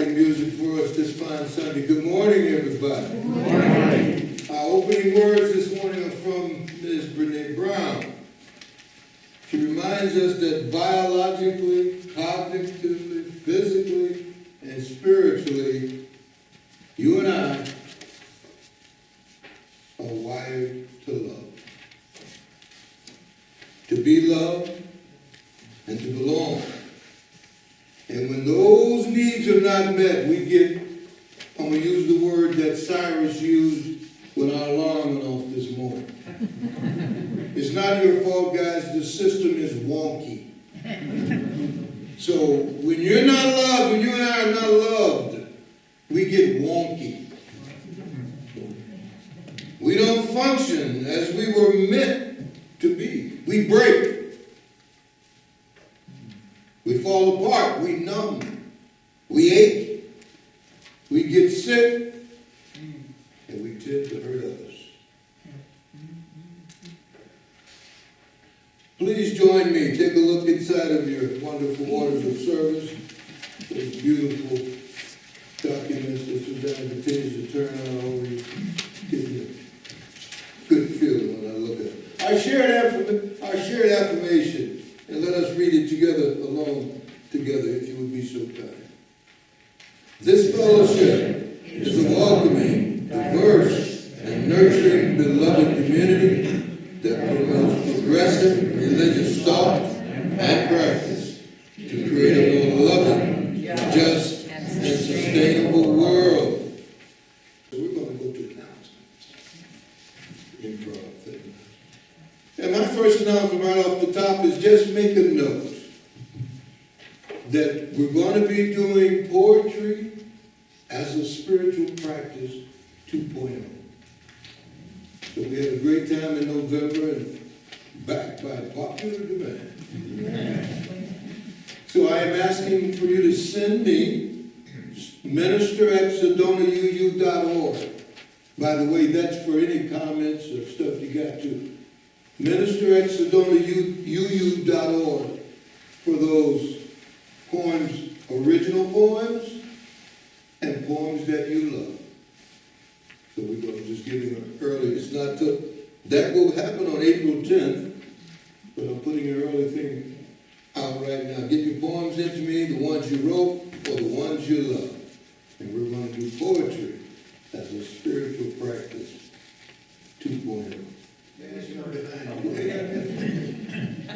Music for us this fine Sunday. Good morning, everybody. Good morning. Our opening words this morning are from Ms. Brene Brown. She reminds us that biologically, cognitively, physically, and spiritually, you and I are wired to love. To be loved and to belong. And when those needs are not met, we get, I'm going to use the word that Cyrus used when our alarm went off this morning. It's not your fault, guys. The system is wonky. So when you're not loved, when you and I are not loved, we get wonky. We don't function as we were meant to be. We break. We fall apart, we numb, we ache, we get sick, and we tend to hurt others. Please join me. Take a look inside of your wonderful orders of service. Those beautiful documents that Susanna continues to turn on over you. Give me a good feeling when I look at it. Our shared affirmation. And let us read it together, alone, together, if you would be so kind. This fellowship is a welcoming, diverse, and nurturing, beloved community that promotes progressive religious thought and practice to create a more loving, just, and sustainable world. So we're going to go to announcements. Improv thing. And my first announcement right off the top is just make a note that we're going to be doing poetry as a spiritual practice 2.0. So we had a great time in November and backed by popular demand. So I am asking for you to send me minister@SedonaUU.org. By the way, that's for any comments or stuff you got to. Minister@SedonaUU.org for those poems, original poems, and poems that you love. So we're going to just give them early. It's not till, that will happen on April 10th, but I'm putting an early thing out right now. Get your poems into me, the ones you wrote or the ones you love. And we're going to do poetry as a spiritual practice 2.0. I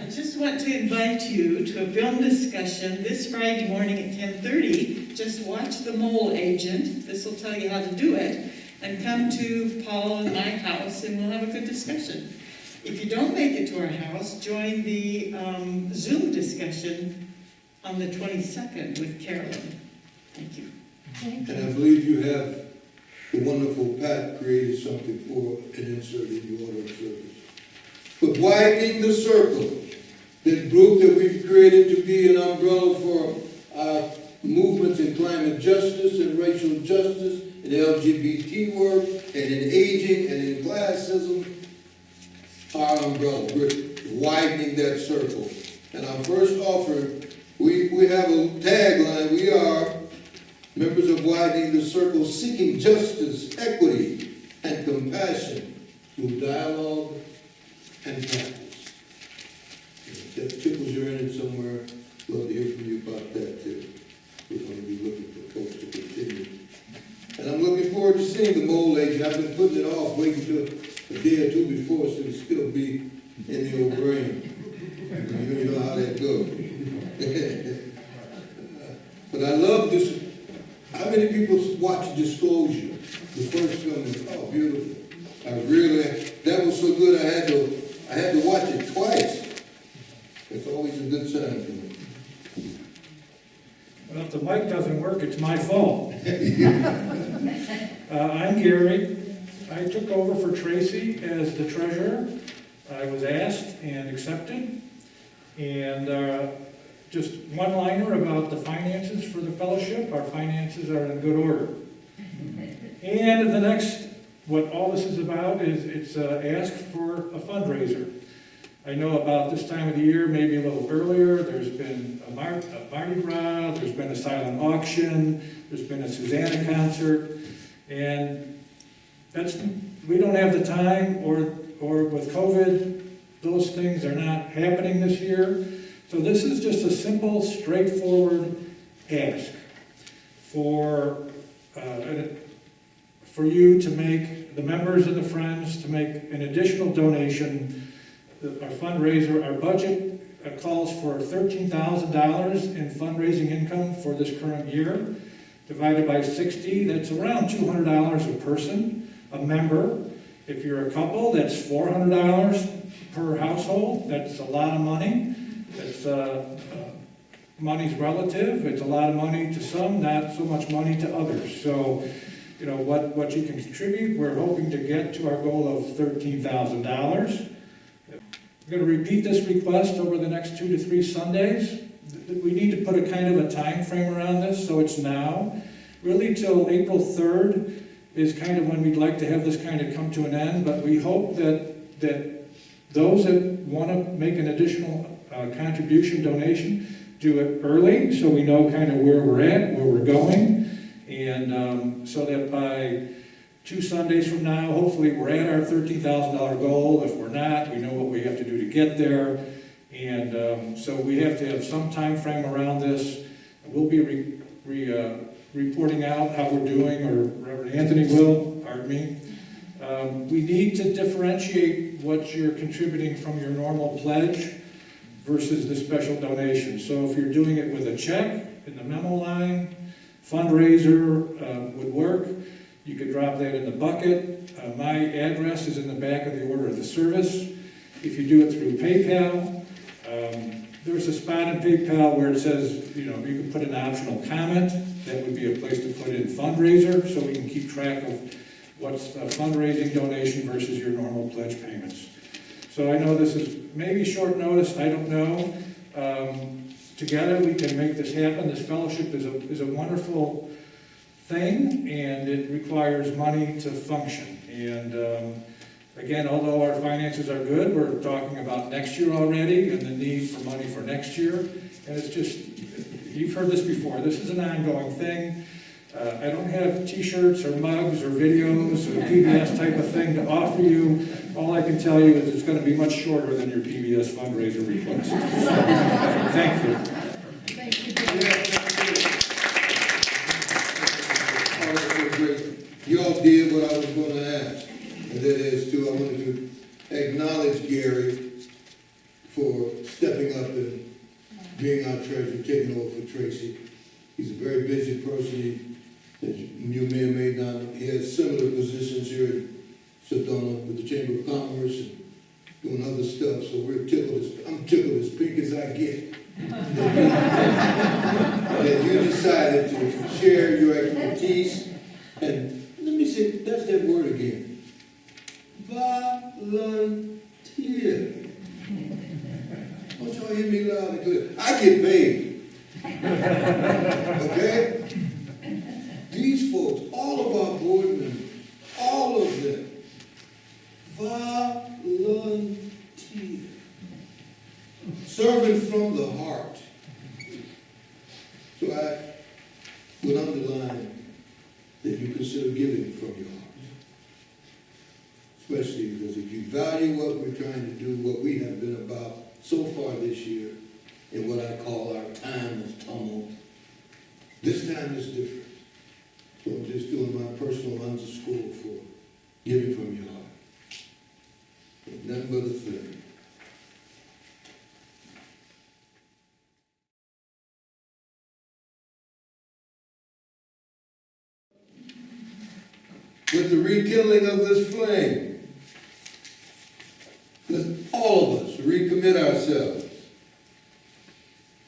just want to invite you to a film discussion this Friday morning at 10:30. Just watch The Mole Agent. This will tell you how to do it. And come to Paul and my house and we'll have a good discussion. If you don't make it to our house, join the Zoom discussion on the 22nd with Carolyn. Thank you. And I believe you have the wonderful Pat created something for an insert in your order of service. But widening the circle, the group that we've created to be an umbrella for our movements in climate justice and racial justice, in LGBT work, and in aging, and in classism, our umbrella. We're widening that circle. And our first offer, we have a tag Members are widening the circle, seeking justice, equity, and compassion through dialogue and practice. If that tickles your end somewhere, love to hear from you about that too. We're going to be looking for folks to continue. And I'm looking forward to seeing the mole agent. I've been putting it off, waiting till a day or two before, so it'll still be in the old brain. You know how that goes. But I love this. How many people watch Disclosure? The first film is, oh, beautiful. That was so good I had to watch it twice. It's always a good sign for me. Well, if the mic doesn't work, it's my fault. I'm Gary. I took over for Tracy as the treasurer. I was asked and accepted. And just one liner about the finances for the fellowship. Our finances are in good order. And the next, what all this is about is it's ask for a fundraiser. I know about this time of the year, maybe a little earlier, there's been a Mardi Gras, there's been a silent auction, there's been a Susanna concert, and we don't have the time, or with COVID, those things are not happening this year. So this is just a simple, straightforward ask for you to make, the members and the friends, to make an additional donation. Our fundraiser, our budget calls for $13,000 in fundraising income for this current year. Divided by 60, that's around $200 a person, a member. If you're a couple, that's $400 per household. That's a lot of money. It's money's relative. It's a lot of money to some, not so much money to others. So, you know, what you can contribute, we're hoping to get to our goal of $13,000. We're going to repeat this request over the next 2 to 3 Sundays. We need to put a kind of a time frame around this, so it's now. Really till April 3rd is kind of when we'd like to have this kind of come to an end, but we hope that those that want to make an additional contribution, donation, do it early so we know kind of where we're at, where we're going, and so that by 2 Sundays from now, hopefully we're at our $13,000 goal. If we're not, we know what we have to do to get there. And so we have to have some time frame around this. We'll be reporting out how we're doing, or Reverend Anthony will, pardon me. We need to differentiate what you're contributing from your normal pledge versus the special donation. So if you're doing it with a check in the memo line, fundraiser would work. You could drop that in the bucket. My address is in the back of the order of the service. If you do it through PayPal, there's a spot in PayPal where it says, you know, you can put an optional comment. That would be a place to put in fundraiser, so we can keep track of what's a fundraising donation versus your normal pledge payments. So I know this is maybe short notice, I don't know. Together we can make this happen. This fellowship is a wonderful thing, and it requires money to function. And again, although our finances are good, we're talking about next year already and the need for money for next year. And it's just, you've heard this before, this is an ongoing thing. I don't have t-shirts or mugs or videos or PBS type of thing to offer you. All I can tell you is it's going to be much shorter than your PBS fundraiser request. Thank you. Thank you. You all did what I was going to ask, and that is I wanted to acknowledge Gary for stepping up and being our treasurer, taking over for Tracy. He's a very busy person. You may or may not. He has similar positions here at Sedona with the Chamber of Commerce and doing other stuff. So we're tickled. I'm tickled as pink as I get. And you decided to share your expertise. And let me say, that's that word again. Volunteer. Don't y'all hear me loud and clear? I get paid. Okay? These folks, all of our board members, all of them, volunteer. Serving from the heart. So would underline that you consider giving from your heart. Especially because if you value what we're trying to do, what we have been about so far this year, in what I call our time of tumult, this time is different. So I'm just doing my personal underscore for giving from your heart. But nothing but a thing. With the rekindling of this flame, let all of us recommit ourselves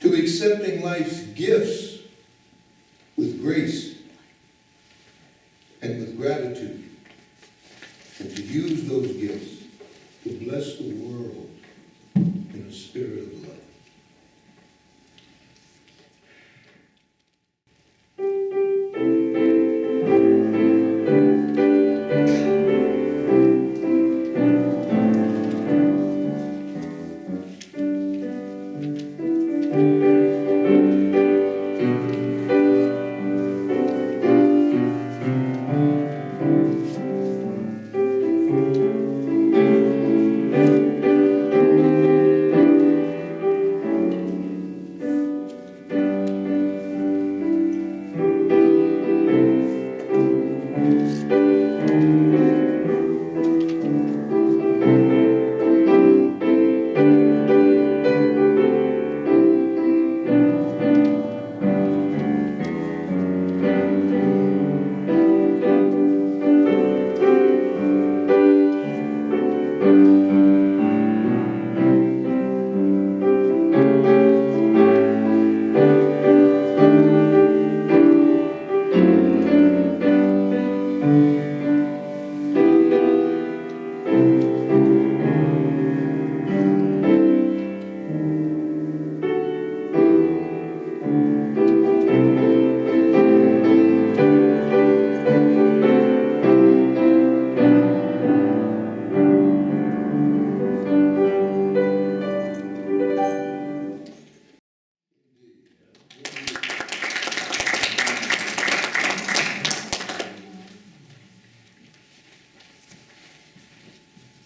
to accepting life's gifts with grace and with gratitude, and to use those gifts to bless the world in a spirit of love.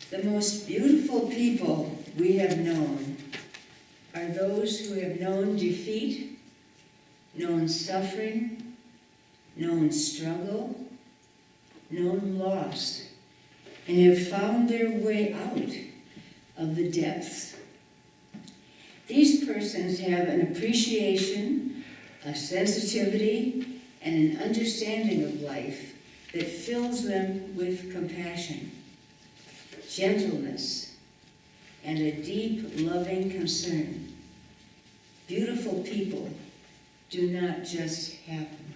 The most beautiful people we have known are those who have known defeat, known suffering, known struggle, known loss, and have found their way out of the depths. These persons have an appreciation, a sensitivity, and an understanding of life that fills them with compassion, gentleness, and a deep, loving concern. Beautiful people do not just happen.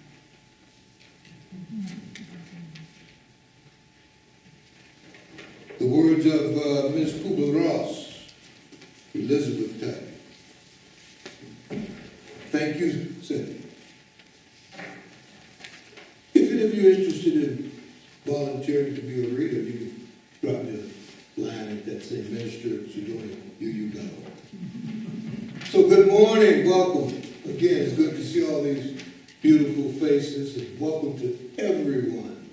The words of Ms. Kubler-Ross, Elizabeth type. Thank you, Cynthia. If any of you are interested in volunteering to be a reader, you can drop me a line at that same minister at Sedona. You go. So good morning, welcome. Again, it's good to see all these beautiful faces, and welcome to everyone.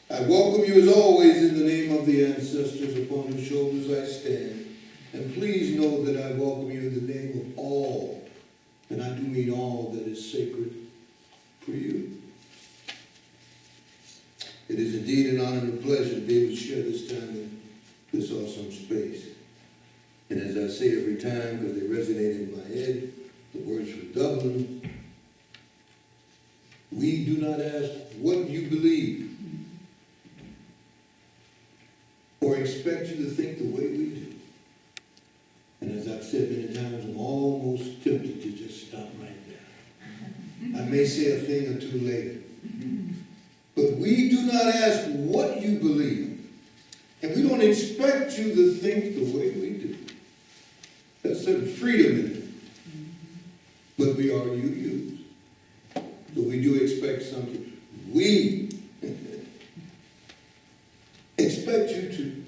I welcome you as always in the name of the ancestors upon whose shoulders I stand. And please know that I welcome you in the name of all, and I do mean all that is sacred for you. It is indeed an honor and a pleasure to be able to share this time in this awesome space. And as I say every time, because they resonate in my head, the words from Dublin, we do not ask what you believe or expect you to think the way we do. And as I've said many times, I'm almost tempted to just stop right there. I may say a thing or two later. But we do not ask what you believe, and we don't expect you to think the way we do. There's certain freedom in it. But we are you. So we do expect something. We expect you to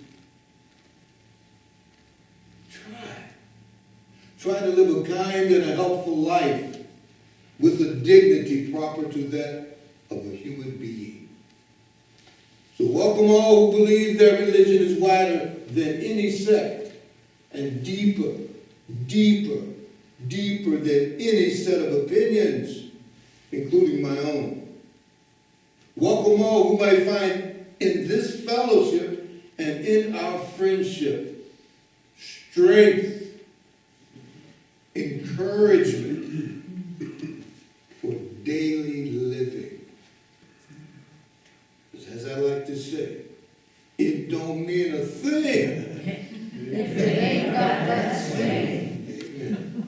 try to live a kind and a helpful life with a dignity proper to that of a human being. So welcome all who believe their religion is wider than any sect and deeper, deeper, deeper than any set of opinions, including my own. Welcome all who might find in this fellowship and in our friendship strength, encouragement for daily living. Because as I like to say, it don't mean a thing if it ain't got that swing. Amen.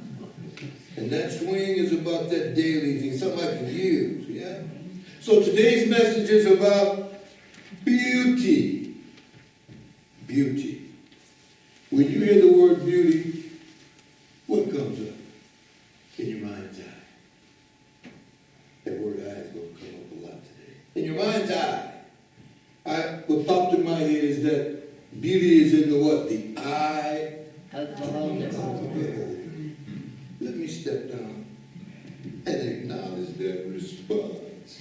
And that swing is about that daily thing, something I can use, yeah? So today's message is about beauty. Beauty. When you hear the word beauty, what comes up in your mind's eye? That word eye is going to come up a lot today. In your mind's eye, what popped in my head is that beauty is in the what? The eye of the beholder. Let me step down and acknowledge that response.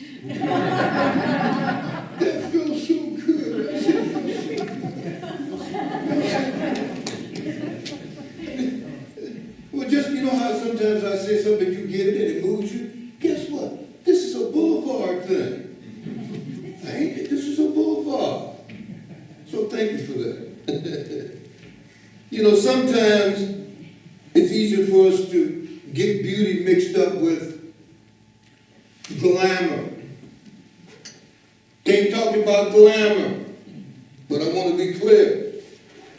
That feels so good. Well, just, you know how sometimes I say something, you get it, and it moves you? Guess what? This is a boulevard thing. Ain't it? This is a boulevard. So thank you for that. You know, sometimes it's easier for us to get beauty mixed up with glamour. Can't talk about glamour, but I want to be clear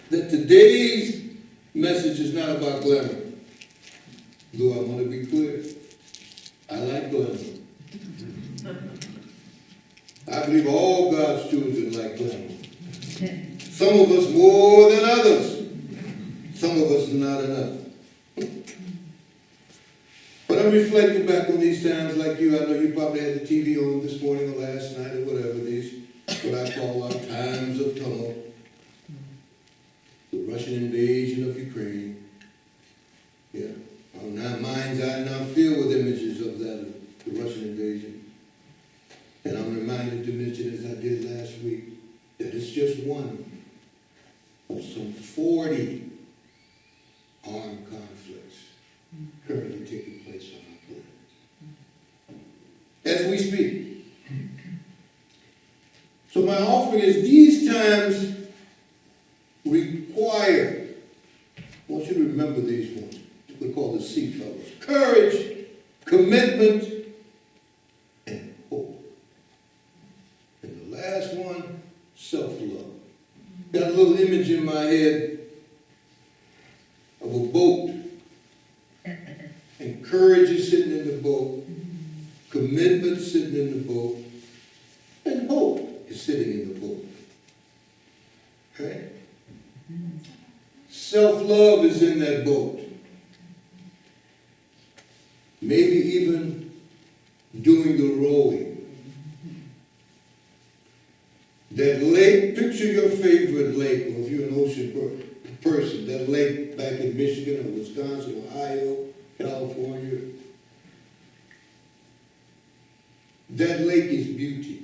that today's message is not about glamour. Though I want to be clear, I like glamour. I believe all God's children like glamour. Some of us more than others. Some of us not enough. But I'm reflecting back on these times like you. I know you probably had the TV on this morning or last night or whatever. These, what I call our times of tumult. The Russian invasion of Ukraine. Yeah. Our mind's eye now filled with images of that, the Russian invasion. And I'm reminded to mention, as I did last week, that it's just one of some 40 armed conflicts currently taking place on our planet as we speak. So my offering is these times require, I want you to remember these ones. We call the C fellows: courage, commitment, and hope. And the last one, self-love. Got a little image in my head of a boat. And courage is sitting in the boat, commitment sitting in the boat, and hope is sitting in the boat. Right? Self-love is in that boat. Maybe even doing the rowing. That lake, picture your favorite lake, or if you're an ocean person, that lake back in Michigan or Wisconsin, Ohio, California. That lake is beauty.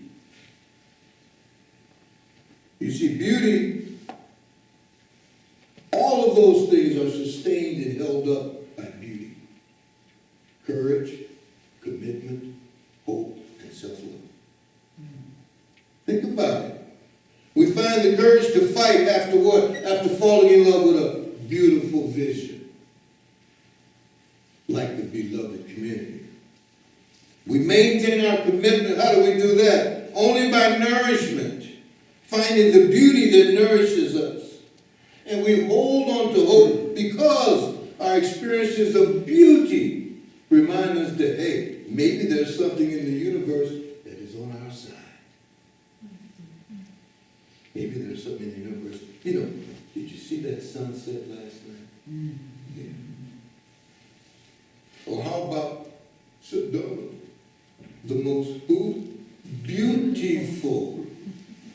You see, beauty, all of those things are sustained and held up by beauty. Courage, commitment, hope, and self-love. Think about it. We find the courage to fight after what? After falling in love with a beautiful vision. Like the beloved community. We maintain our commitment. How do we do that? Only by nourishment. Finding the beauty that nourishes us. And we hold on to hope because our experiences of beauty remind us that, hey, maybe there's something in the universe that is on our side. Maybe there's something in the universe. You know, did you see that sunset last night? Yeah. Or how about Sedona, the most beautiful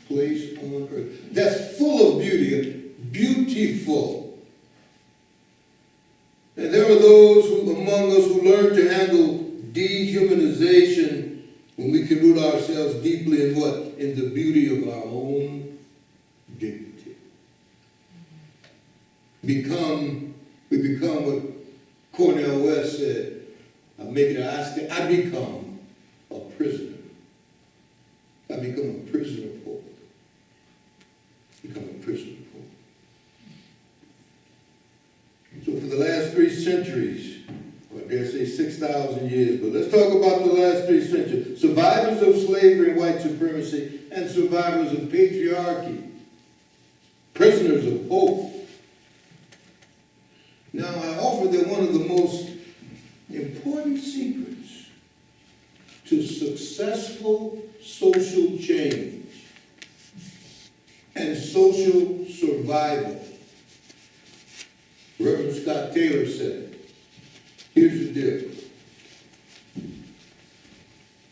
place on earth. That's full of beauty, beautiful. And there are those among us who learn to handle these we can root ourselves deeply in what? In the beauty of our own dignity. We become what Cornel West said, I become a prisoner. I become a prisoner of hope. Become a prisoner of hope. So for the last 3 centuries, or I dare say 6,000 years, but let's talk about the last 3 centuries. Survivors of slavery and white supremacy and survivors of patriarchy. Prisoners of hope. Now I offer that one of the most important secrets to successful social change and social survival. Reverend Scott Taylor said, here's the deal.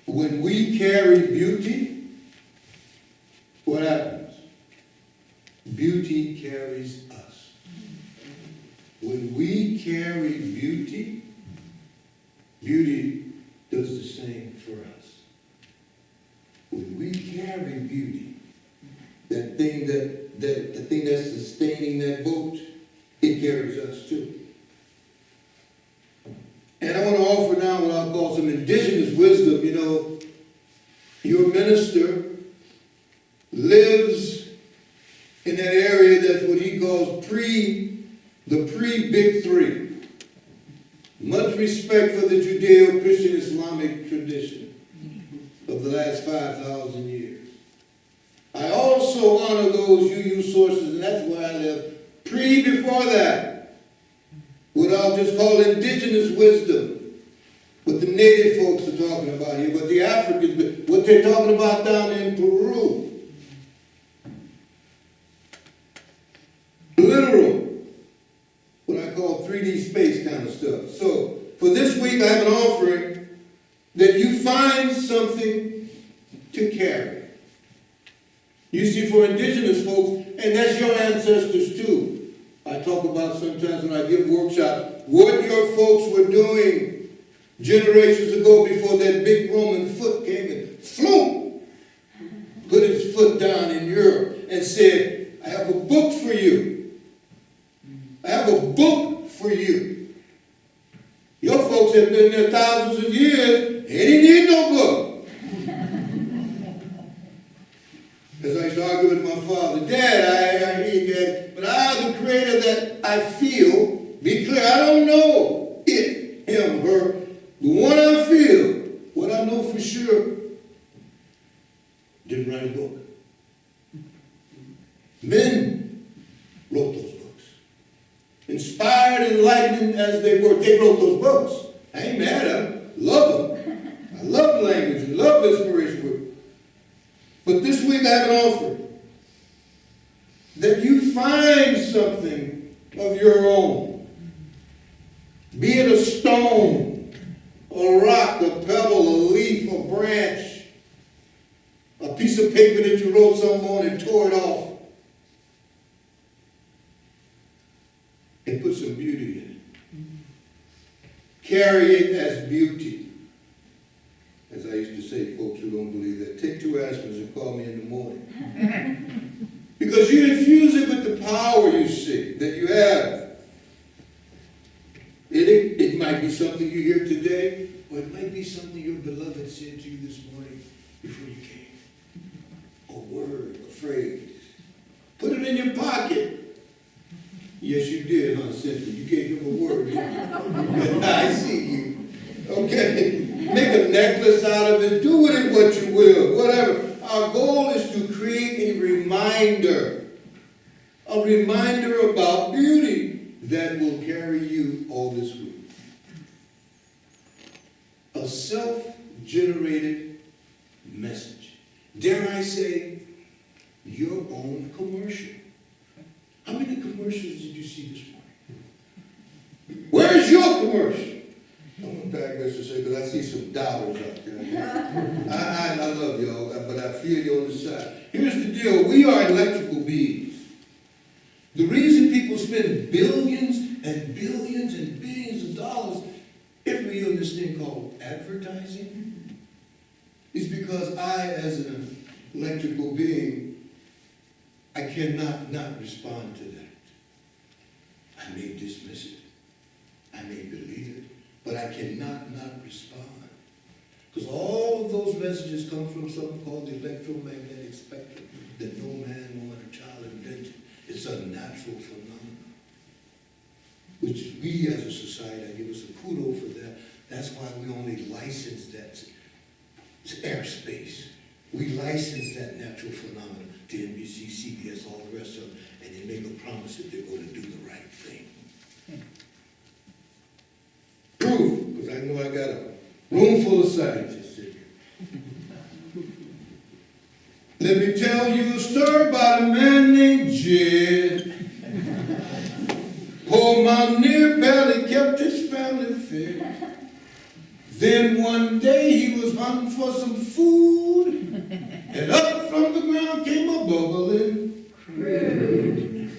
When we carry beauty, what happens? Beauty carries us. When we carry beauty, beauty does the same for us. When we carry beauty, that thing that's sustaining that boat, it carries us too. And I want to offer now what I'll call some indigenous wisdom. You know, your minister lives in that area that's what he calls the pre-Big Three. Much respect for the Judeo-Christian Islamic tradition of the last 5,000 years. I also honor those UU sources, and that's where I live. Before that, what I'll just call indigenous wisdom, what the native folks are talking about here, what the Africans, what they're talking about down in Peru. Literal, what I call 3D space kind of stuff. So, for this week I have an offering that you find something to carry. You see, for indigenous folks, and that's your ancestors too. I talk about sometimes when I give workshops, what your folks were doing generations ago before that big Roman foot came and floom, put his foot down in Europe and said, I have a book for you. I have a book for you. Your folks have been there thousands of years, they didn't need no book. As I used to argue with my father, Dad, I need that, but I, the creator that I feel, be clear, I don't know it, him, her, the one I feel, what I know for sure, didn't write a book. Men wrote those books. Inspired, enlightened as they were, they wrote those books. I ain't mad at them, love them. I love language and love inspiration. But this week I have an offer that you find something of your own. Be it a stone, a rock, a pebble, a leaf, a branch, a piece of paper that you wrote something on and tore it off. And put some beauty in it. Carry it as beauty. As I used to say, folks who don't believe that, take 2 aspirins and call me in the morning. Because you infuse it with the power, you see, that you have. It might be something you hear today, or it might be something your beloved said to you this morning before you came. A word, a phrase. Put it in your pocket. Yes, you did, huh, Cynthia? You gave him a word, didn't you? I see you. Okay? Make a necklace out of it. Do with it what you will. Whatever. Our goal is to create a reminder about beauty that will carry you all this week. A self-generated message. Dare I say, your own commercial. How many commercials did you see this morning? Where's your commercial? I'm going to digress to say, because I see some dollars out there. I love y'all, but I feel you on the side. Here's the deal. We are electrical beings. The reason people spend billions and billions and billions of dollars every year on this thing called advertising is because I, as an electrical being, I cannot not respond to that. I may dismiss it, I may believe it, but I cannot not respond. Because all of those messages come from something called the electromagnetic spectrum that no man, woman, or child invented. It's a natural phenomenon, which we as a society, I give us a kudos for that. That's why we only license that airspace. We license that natural phenomenon to NBC, CBS, all the rest of them, and they make a promise that they're going to do the right thing. Proof, because I know I got a room full of scientists in here. Let me tell you a story about a man named Jed. Poor mountaineer barely kept his family fed. Then one day he was hunting for some food, and up from the ground came a bubbling crude.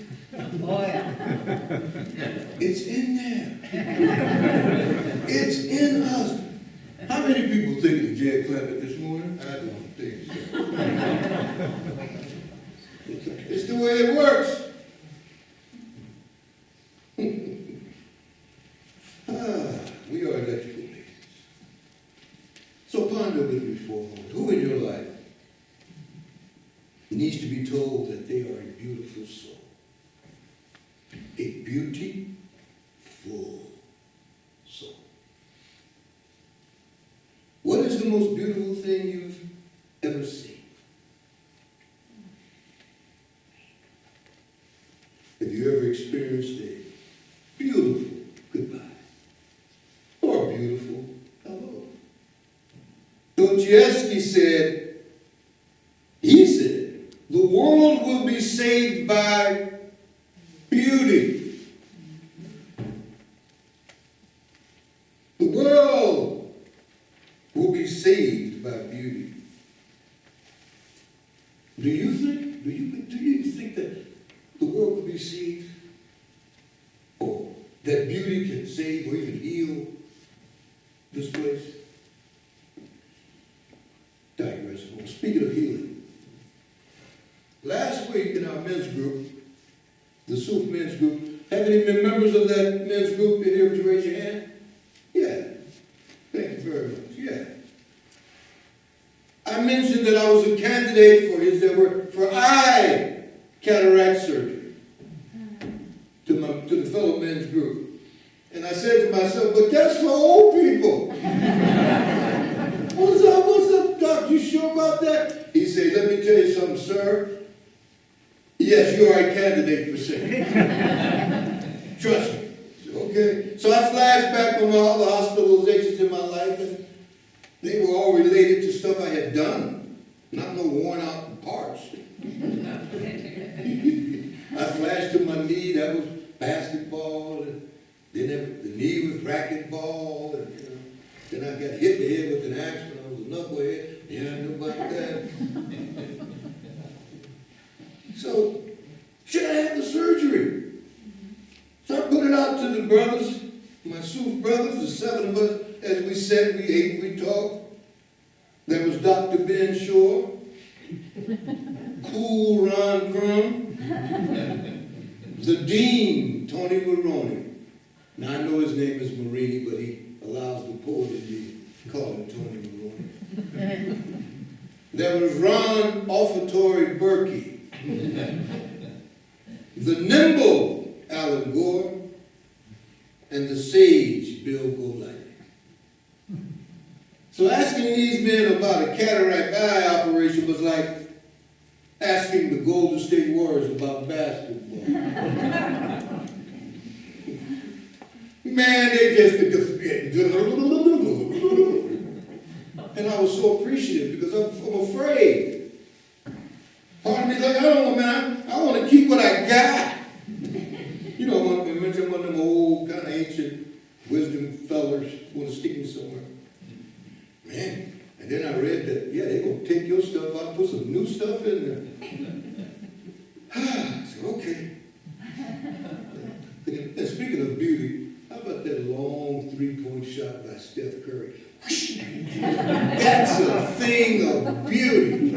Oil. It's in there. It's in us. How many people think of Jed Clampett this morning? I don't think so. It's the way it works. We are electrical beings. So ponder with me for a moment. Who in your life needs to be told that they are a beautiful soul? A beautiful soul. What is the most beautiful thing you've ever seen? Have you ever experienced a beautiful goodbye? Or a beautiful hello? Dostoevsky said, the world will be saved by beauty. The world will be saved by beauty. Do you think that the world will be saved? Or that beauty can save or even heal this place? Digress. Speaking of healing, last week in our men's group, the SUUF men's group, have any been members of that men's group in here? Would you raise your hand? Yeah. Thank you very much. Yeah. I mentioned that I was a candidate for eye cataract surgery to the fellow men's group. And I said to myself, but that's for old people. What's up, Doc? You sure about that? He said, let me tell you something, sir. Yes, you are a candidate for surgery. Trust me. Okay. So I flashed back on all the hospitalizations in my life, and they were all related to stuff I had done, not no worn out parts. I flashed to my knee, that was basketball, and then the knee was racquetball, and then I got hit in the head with an axe when I was a knucklehead. Yeah, I knew about that. So, should I have the surgery? So I put it out to the brothers, my SUUF brothers, the 7 of us, as we said, we ate, we talked. There was Dr. Ben Shore, Cool Ron Crum, the Dean, Tony Maroney. Now I know his name is Marini, but he allows the poet in me to call him Tony Maroney. There was Ron Offertory Berkey, the nimble Alan Gore, and the sage Bill Goliath. So asking these men about a cataract eye operation was like asking the Golden State Warriors about basketball. Man, they just and I was so appreciative because I'm afraid. Part of me like, I don't know, man, I want to keep what I got. You know, when I mentioned one of them old, kind of ancient wisdom fellers want to stick me somewhere. Man, and then I read that, yeah, they're going to take your stuff out and put some new stuff in there. I said, okay. And speaking of beauty, how about that long 3-point shot by Steph Curry? That's a thing of beauty.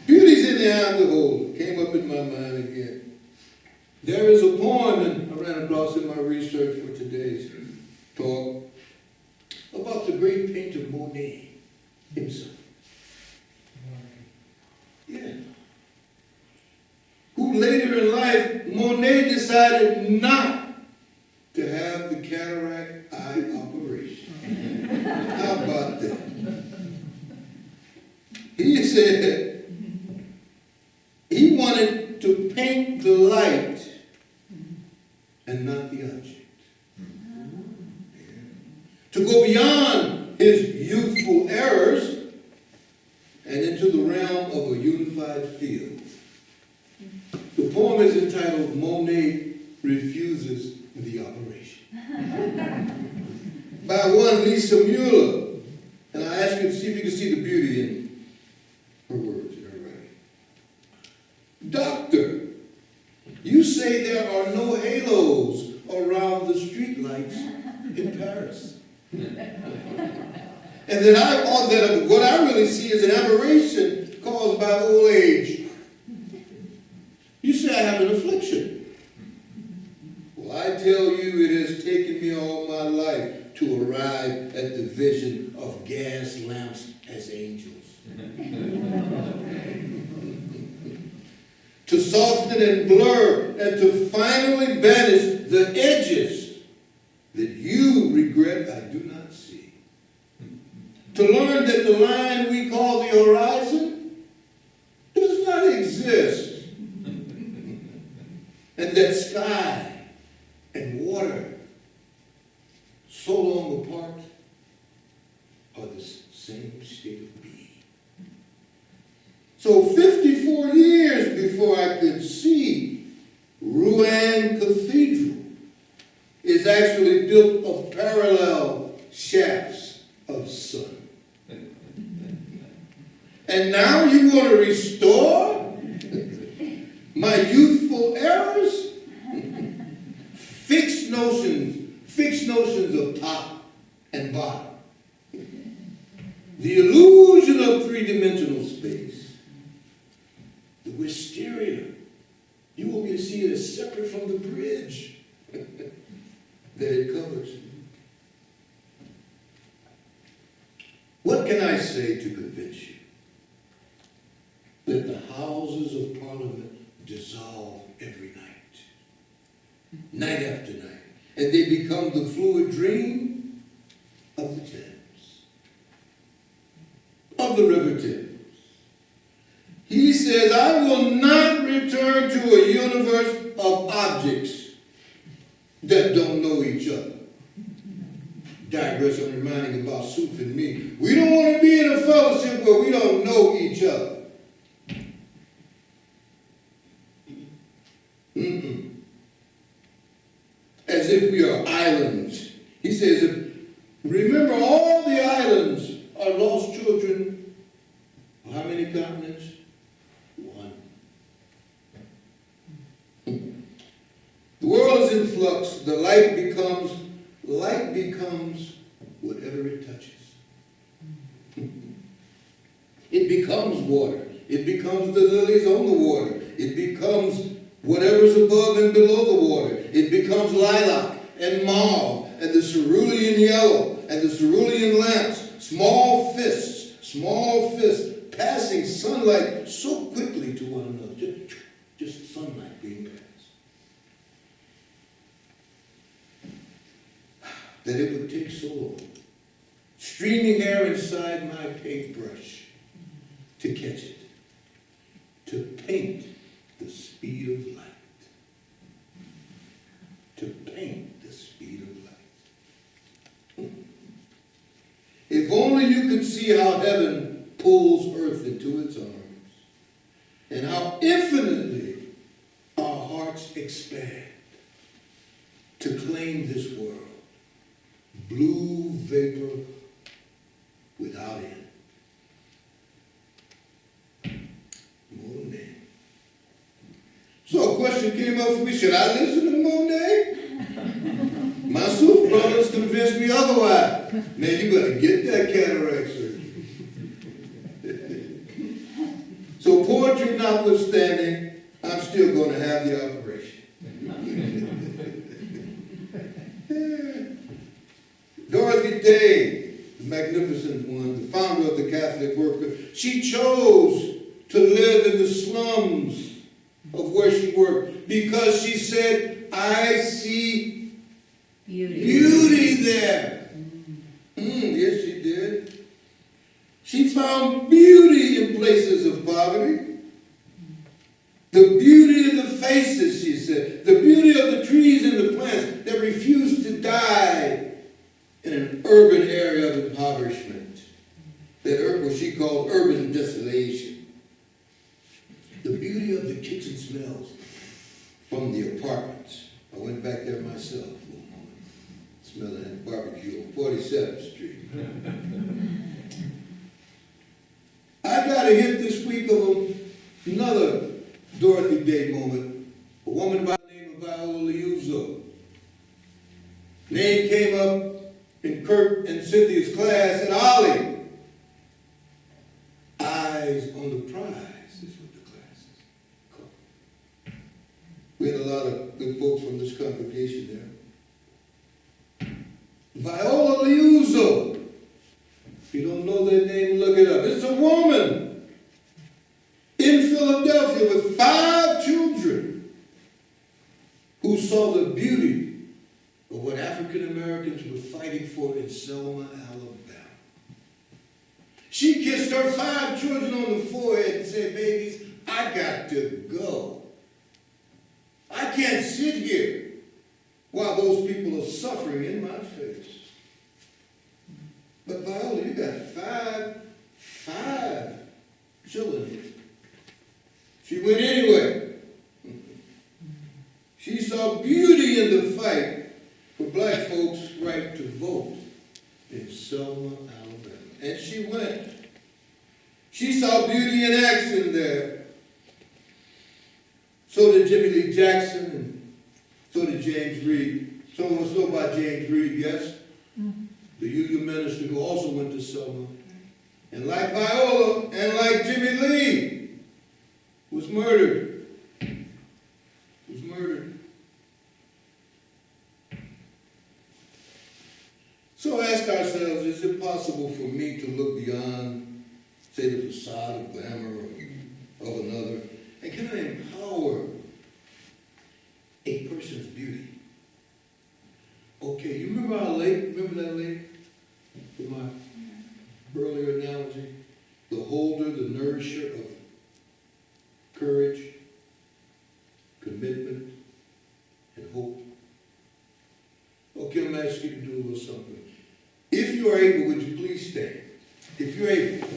Beauty's in the eye of the beholder. Came up in my mind again. There is a poem that I ran across in my research for today's talk about the great painter Monet himself. Yeah. Who later in life, Monet decided not to have the cataract eye operation. How about that? He said he wanted to paint the light and not the object. To go beyond his youthful errors and into the realm of a unified field. The poem is entitled Monet Refuses the Operation. By one Lisa Mueller. And I ask you to see if you can see the beauty in her words, in her writing. Doctor, you say there are no halos around the streetlights in Paris. And then what I really see is an aberration caused by old age. You say I have an affliction. Well, I tell you, it has taken me all my life to arrive at the vision of gas lamps as angels. To soften and blur and to finally banish the edges that you regret I do not see. To learn that the line we call the horizon does not exist. And that sky and water, so long apart, are the same state of being. So 54 years before I could see Rouen Cathedral is actually built of parallel shafts of sun. And now you want to restore my youthful errors? Fixed notions of top and bottom. The illusion of three-dimensional space. The wisteria. You want me to see it as separate from the bridge that it covers. What can I say to convince you that the Houses of Parliament dissolve every night after night, and they become the fluid dream of the Thames, of the River Thames? He says, I will not return to a universe of objects that don't know each other. Digress, I'm reminding about SUUF and me. We don't want to be in a fellowship where we don't know each other. As if we are islands. He says, remember all the islands are lost children. How many continents? One. The world is in flux. The light becomes whatever it touches. It becomes water. It becomes the lilies on the water. It becomes whatever's above and below the water. It becomes lilac and mauve and the cerulean yellow and the cerulean lamps. Small fists, passing sunlight so quickly to one another. Just sunlight being passed. That it would take so long. Streaming air inside my paintbrush to catch it. To paint the speed of light. To paint the speed of light. If only you could see how heaven pulls earth into its arms, and how infinitely our hearts expand to claim this world. Blue vapor without end. Monet. So a question came up for me, should I listen to Monet? My SUUF brothers convinced convince me otherwise. Man, you better get that cataract surgery. So poetry notwithstanding, I'm still going to have the operation. Dorothy Day, the magnificent one, the founder of the Catholic Worker, she chose to live in the slums of where she worked because she said, I see beauty there. Yes, she did. She found beauty in places of poverty. The beauty of the faces, she said. The beauty of the trees and the plants that refused to die in an urban area of impoverishment. That what she called urban desolation. The beauty of the kitchen smells from the apartments. I went back there myself for a moment, smelling that barbecue on 47th Street. I got a hit this week of another Dorothy Day moment. A woman by the name of Viola. Name came up in Kurt and Cynthia's class, and Ollie. Eyes on the prize is what the class is called. We had a lot of good folks from this congregation there. Viola Liuzzo. If you don't know that name, look it up. It's a woman in Philadelphia with 5 children who saw the beauty of what African Americans were fighting for in Selma, Alabama. She kissed her 5 children on the forehead and said, babies, I got to go. I can't sit here while those people are suffering in my face. But Viola, you got five children. She went anyway. She saw beauty in the fight for black folks' right to vote in Selma, Alabama. And she went. She saw beauty in action there. So did Jimmy Lee Jackson, and so did James Reed. Someone was know about James Reed, yes? The UU minister who also went to Selma. And like Viola, and like Jimmy Lee, was murdered. Was murdered. So ask ourselves, is it possible for me to look beyond, say, the facade of glamour of another? And can I empower a person's beauty? Okay, you remember our lake? Remember that lake? From my earlier analogy? The holder, the nourisher of courage, commitment, and hope. Okay, I'm asking you to do a little something. If you are able, would you please stand? If you're able.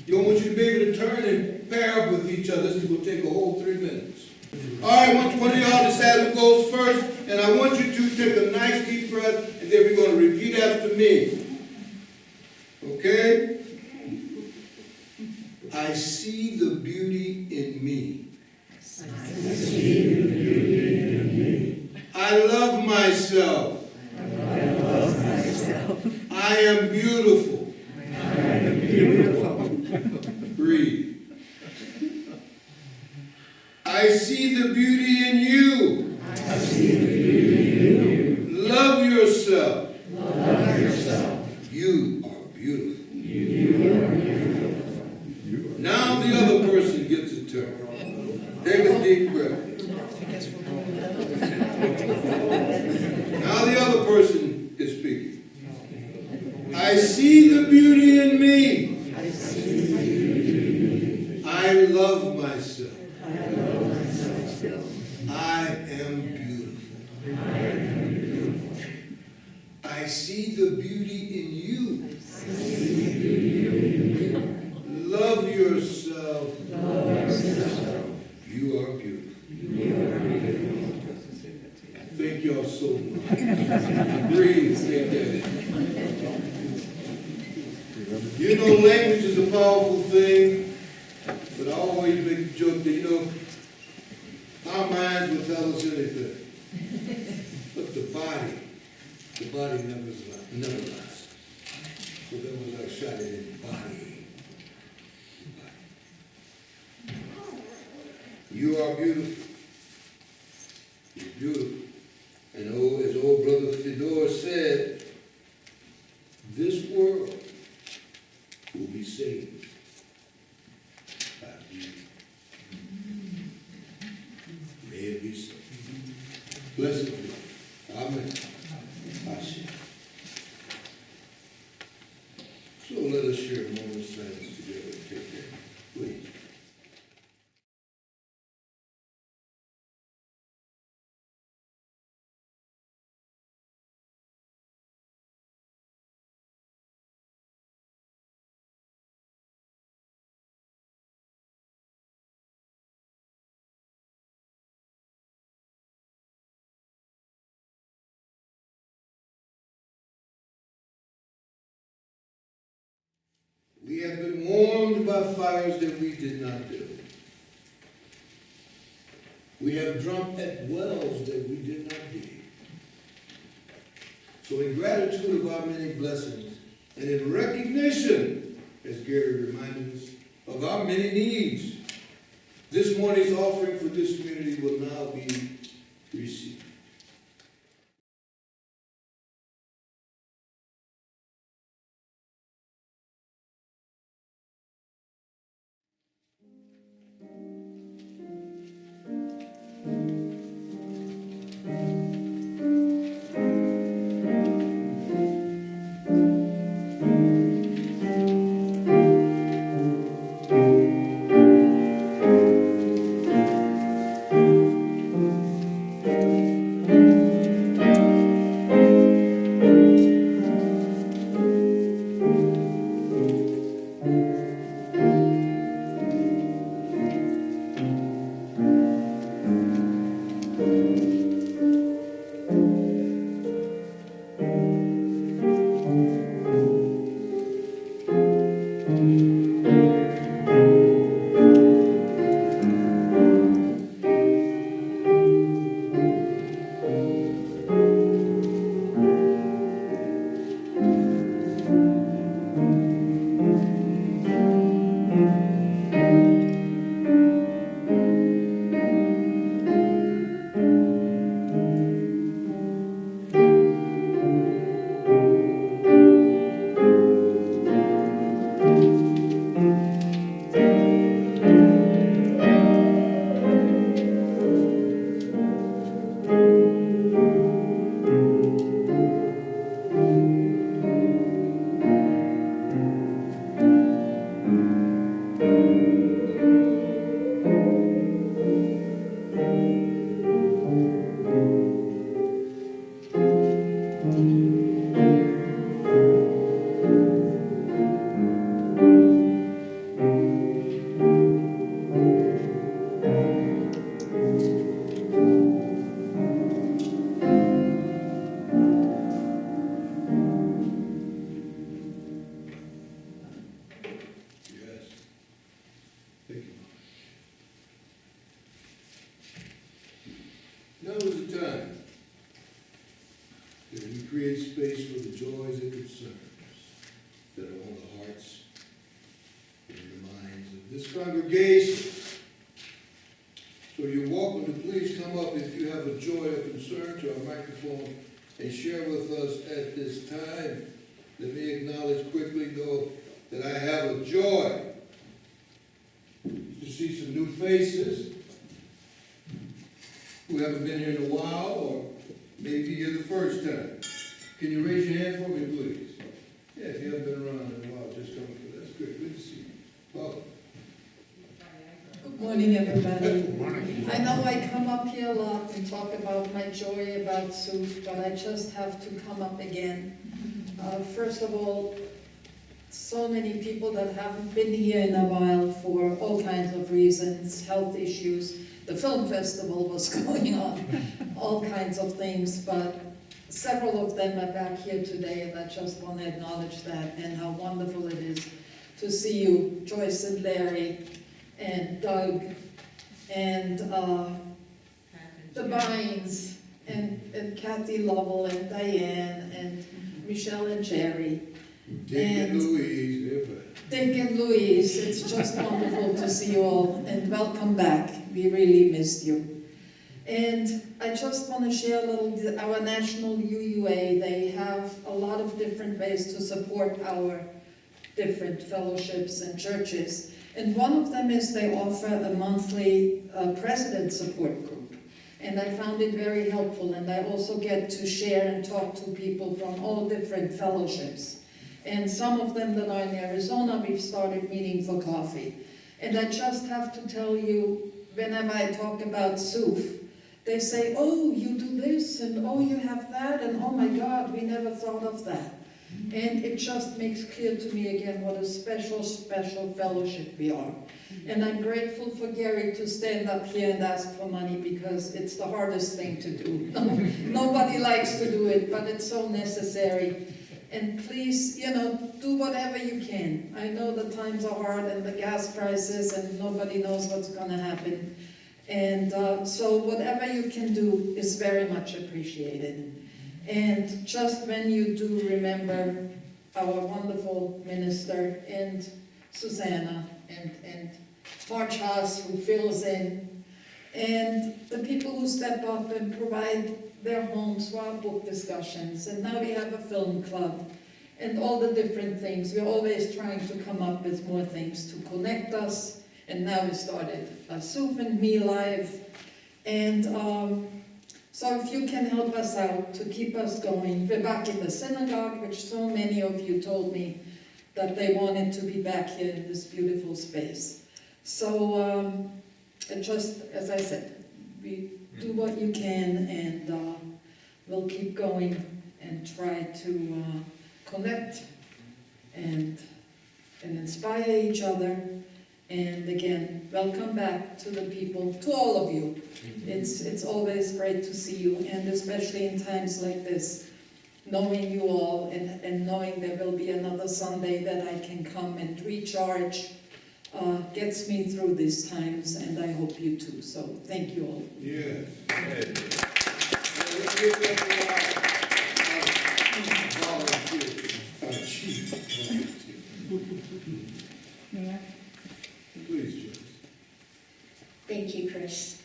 I want you to be able to turn and pair up with each other. This will take a whole 3 minutes. All right, I want one of y'all to decide who goes first, and I want you to take a nice deep breath, and then we're going to repeat after me. Okay? I see the beauty in me. I love myself. I am beautiful. Breathe. I see the beauty in you. Love yourself. You are beautiful. Now the other person gets a turn. Take a deep breath. Now the other person is speaking. I see the beauty in me. I love myself. I am beautiful. I see the beauty in you. Love yourself. You are beautiful. Thank y'all so much. Breathe. Take that in. You know, language is a powerful thing, but I always make the joke that, our minds will tell us anything. But the body never lasts. So then was I shot it in the body. You are beautiful. You're beautiful. And as old brother Fedor said, this world will be saved by you. May it be so. Blessed be. Amen. Shche. So let us share a moment of silence together. Take care. Please. We have been warmed by fires that we did not build. We have drunk at wells that we did not dig. So in gratitude of our many blessings, and in recognition, as Gary reminded us, of our many needs, this morning's offering for this community will now be received. Now is the time that we create space for the joys and concerns that are on the hearts and the minds of this congregation. So you're welcome to please come up if you have a joy or concern to our microphone and share with us at this time. Let me acknowledge quickly, though, that I have a joy to see some new faces who haven't been here in a while or maybe here the first time. Can you raise your hand for me, please? Yeah, if you haven't been around in a while, just come for that's good. Good to see you. Welcome. Good morning, everybody. Good morning. I know I come up here a lot and talk about my joy about SUUF, but I just have to come up again. First of all, so many people that haven't been here in a while for all kinds of reasons, health issues. The film festival was going on, all kinds of things, but several of them are back here today, and I just want to acknowledge that and how wonderful it is to see you, Joyce and Larry, and Doug, and the Bynes, and Kathy Lovell and Diane and Michelle and Jerry. Dick and And- Louise, everybody. Dick and Louise, it's just wonderful to see you all, and welcome back. We really missed you. And I just want to share a little, our national UUA, they have a lot of different ways to support our different fellowships and churches. And one of them is they offer a monthly president support group. And I found it very helpful, and I also get to share and talk to people from all different fellowships. And some of them that are in Arizona, we've started meeting for coffee. And I just have to tell you, whenever I talk about SUUF, they say, oh, you do this, and oh, you have that, and oh my God, we never thought of that. And it just makes clear to me again what a special, special fellowship we are. And I'm grateful for Gary to stand up here and ask for money, because it's the hardest thing to do. Nobody likes to do it, but it's so necessary. And please, do whatever you can. I know the times are hard and the gas prices and nobody knows what's going to happen. And so whatever you can do is very much appreciated. And just when you do remember our wonderful minister and Susanna and Marj Hass, who fills in, and the people who step up and provide their homes for our book discussions, and now we have a film club, and all the different things. We're always trying to come up with more things to connect us, and now we started SUUF and Me Live, and so if you can help us out to keep us going. We're back in the synagogue, which so many of you told me that they wanted to be back here in this beautiful space. So just, as I said, we do what you can, and we'll keep going and try to connect and inspire each other. And again, welcome back to the people, to all of you. It's always great to see you, and especially in times like this, knowing you all and knowing there will be another Sunday that I can come and recharge gets me through these times, and I hope you too. So thank you all. Yes. Please, Joyce. Thank you, Chris.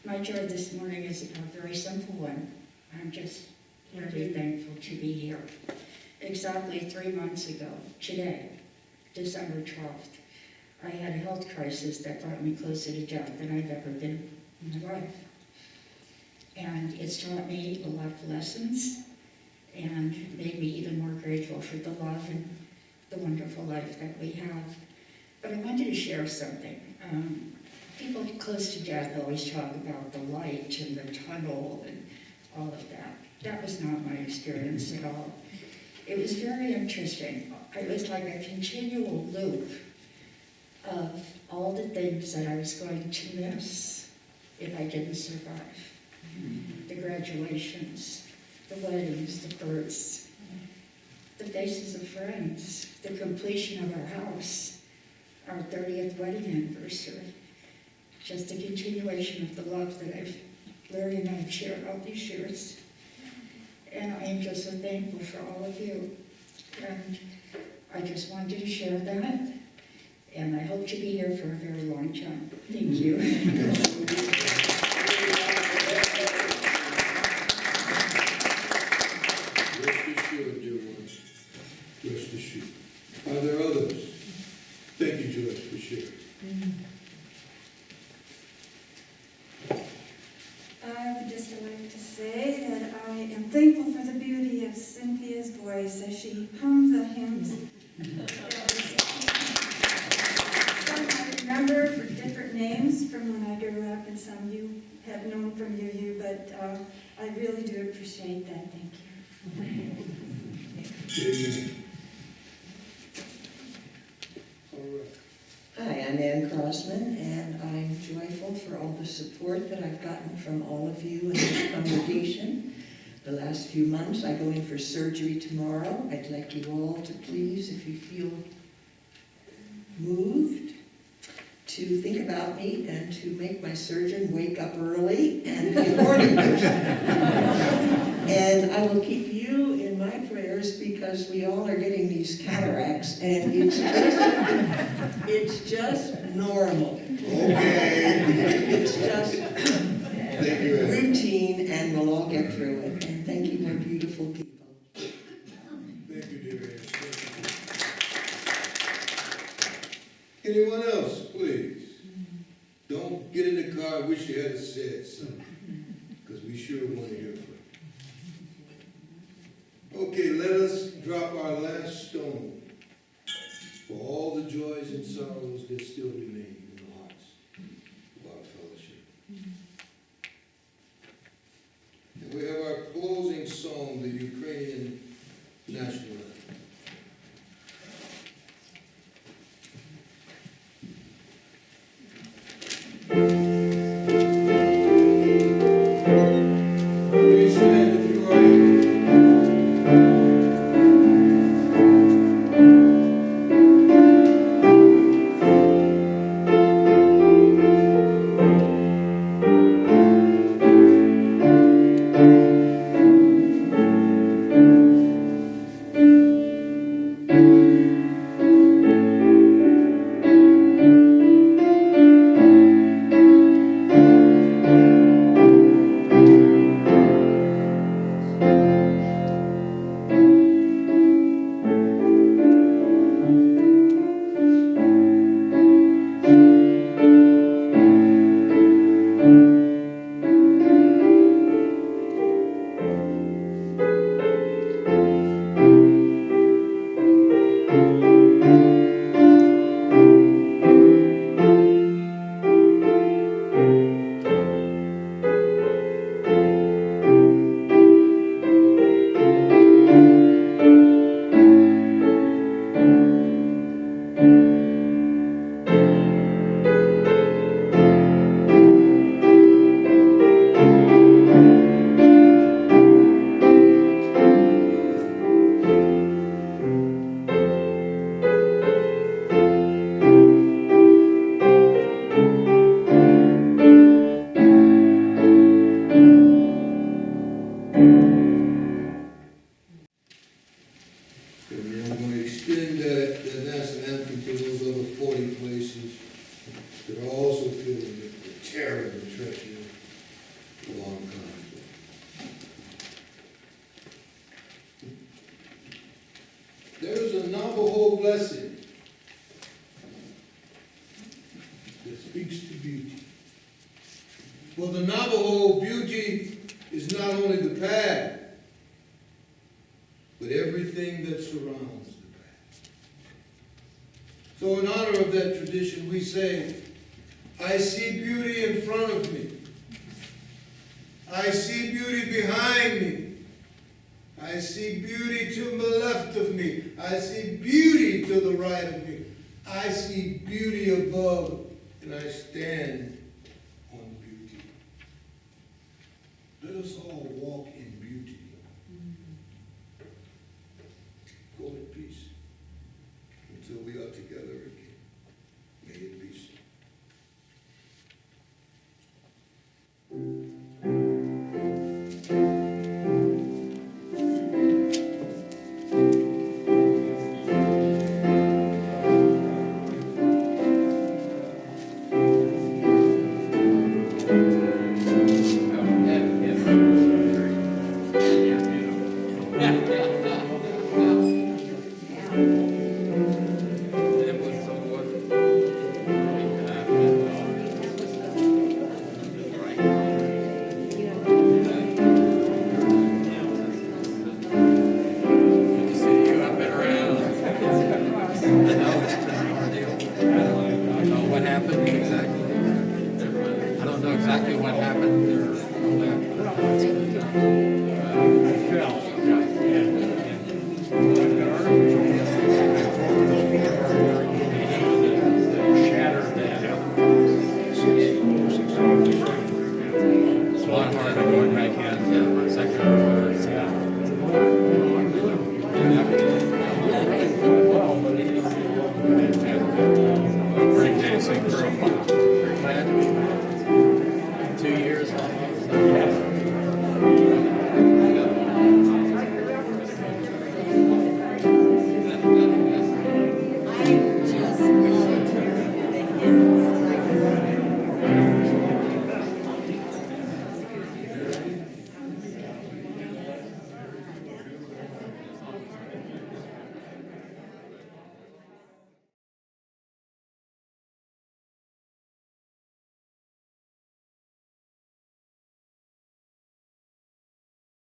My joy this morning is a very simple one. I'm just very thankful to be here. Exactly 3 months ago, today, December 12th, I had a health crisis that brought me closer to death than I've ever been in my life. And it's taught me a lot of lessons and made me even more grateful for the love and the wonderful life that we have. But I wanted to share something. People close to death always talk about the light and the tunnel and all of that. That was not my experience at all. It was very interesting. It was like a continual loop of all the things that I was going to miss if I didn't survive. The graduations, the weddings, the births, the faces of friends, the completion of our house, our 30th wedding anniversary, just a continuation of the love that Larry and I have shared all these years. And I am just so thankful for all of you. And I just wanted to share that. And I hope to be here for a very long time. Thank you. Rest assured, dear ones. Rest assured. Are there others? Thank you, Joyce, for sharing. I would just like to say that I am thankful for the beauty of Cynthia's voice as she hummed the hymns. Some I remember for different names from when I grew up, and some you have known from UU, but I really do appreciate that. Thank you. Amen. All right. Hi, I'm Ann Crossman, and I'm joyful for all the support that I've gotten from all of you in this congregation. The last few months, I go in for surgery tomorrow. I'd like you all to please, if you feel moved, to think about me and to make my surgeon wake up early and be a morning person. And I will keep you in my prayers because we all are getting these cataracts and it's just normal. Okay. It's just Thank you, Ed. routine and we'll all get through it. And thank you, my beautiful people. Thank you, dear Ed. Thank you. Anyone else, please? Don't get in the car and wish you had said something, because we sure want to hear from you. Okay, let us drop our last stone for all the joys and sorrows that still remain in the hearts of our fellowship. And we have our closing song, the Ukrainian national anthem. Please stand if you are able. And I'm going to extend that national anthem to those other 40 places that are also feeling the terror and treachery of long conflict. There's a Navajo blessing that speaks to beauty. For the Navajo, beauty is not only the path, but everything that surrounds the path. So in honor of that tradition, we say, I see beauty in front of me. I see beauty behind me. I see beauty to the left of me. I see beauty to the right of me. I see beauty above, and I stand